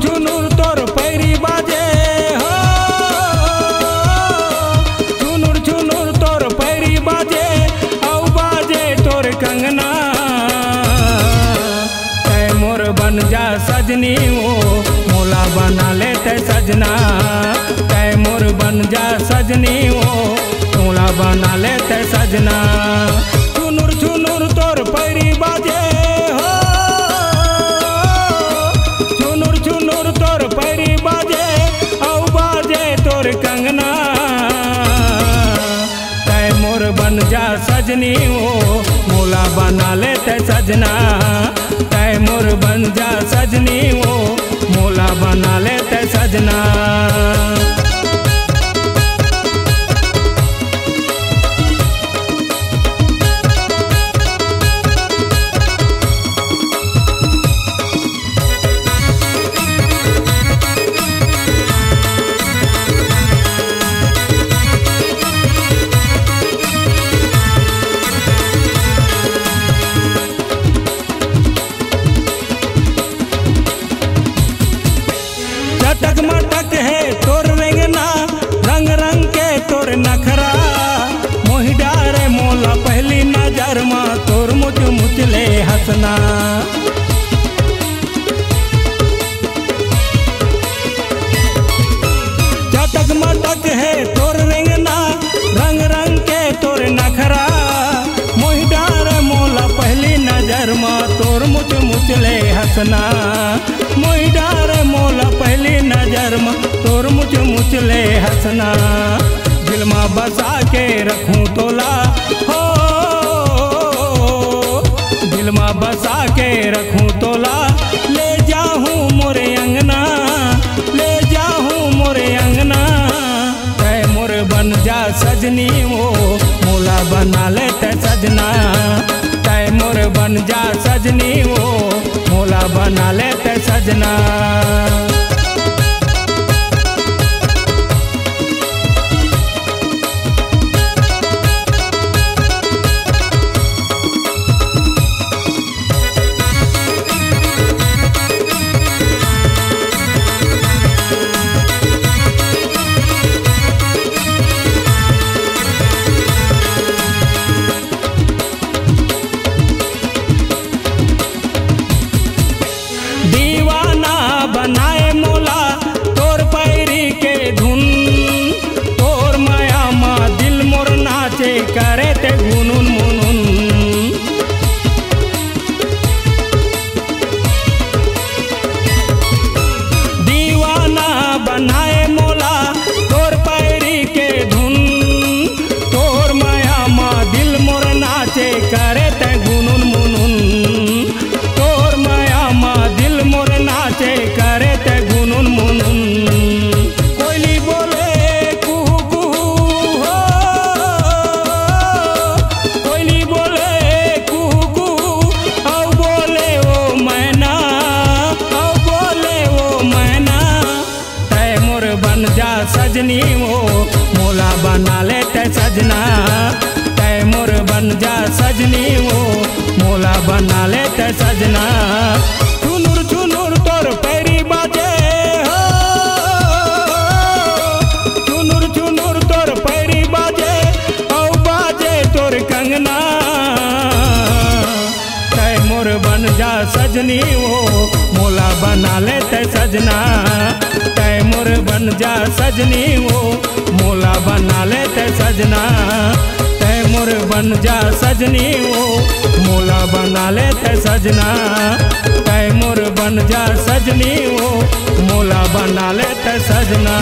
झुनुर तोर पैरी बाजे हो, झुनुर झुनुर तोर पैरी बाजे औ बाजे तोर कंगना। तै मोर बन जा सजनी वो मोला बना ले तै सजना। तै मोर बन जा सजनी वो मोला बना ले तै सजना। झुनुर झुनुर तोर पैरी बाजे हो, झुनुर झुनुर तोर पैरी बाजे औ बाजे तोर कंगना। तै मोर बन जा सजनी वो मोला बना ले तै सजना। तै मोर बन जा सजनी वो मोला बना ले तै सजना। चटक मटक है तोर रेंगना, रंग रंग के तोर नखरा। मोहि डारे मोला पहली नजर मा तोर मुझ मुचले हंसना। चटक मटक है तोर रेंगना, रंग रंग के तोर नखरा। मोहि डारे मोला पहली नजर मा तोर मुझ मुचले हंसना। मोहि डारे मोला पहली नजर में तोर मुझ मुचले हंसना। दिल में बसा के रखूं तोला हो, दिल में बसा के रखूं तोला। ले जाऊं मोरे अंगना, ले जाऊं मोरे अंगना। तै मोर बन जा सजनी वो मोला बना ले तै सजना। तै मोर बन जा सजनी वो मोला बना ले तै सजना। दीवाना बनाए मोला तोर पैरी के धुन, तोर माया मा दिल मोर नाचे करे ते गुनुन मुनुन। दीवाना बनाए मोला तोर पैरी के धुन, तोर माया मा दिल मोर नाचे करे ते गुनुन मुनुन। तोर माया मा दिल मोर नाचे करे ते गुनुन मुनुन। कोयली बोले कुहू कुहू हो, कोयली बोले कुहू कुहू औ बोले ओ मैना, औ बोले ओ मैना। तै मोर बन जा सजनी वो मोला बना ले तै सजना। तै मोर बन जा सजनी वो मोला बना ले तै सजना। झुनुर झुनुर तोर पैरी बाजे हो, झुनुर झुनुर तोर पैरी बाजे औ बाजे तोर कंगना। तै मोर बन जा सजनी वो मोला बना ले तै सजना। तै मोर बन जा सजनी वो मोला बना ले तै सजना। तै मोर बन जा सजनी वो मोला बना ले तै सजना। तै मोर बन जा सजनी वो मोला बना ले तै सजना।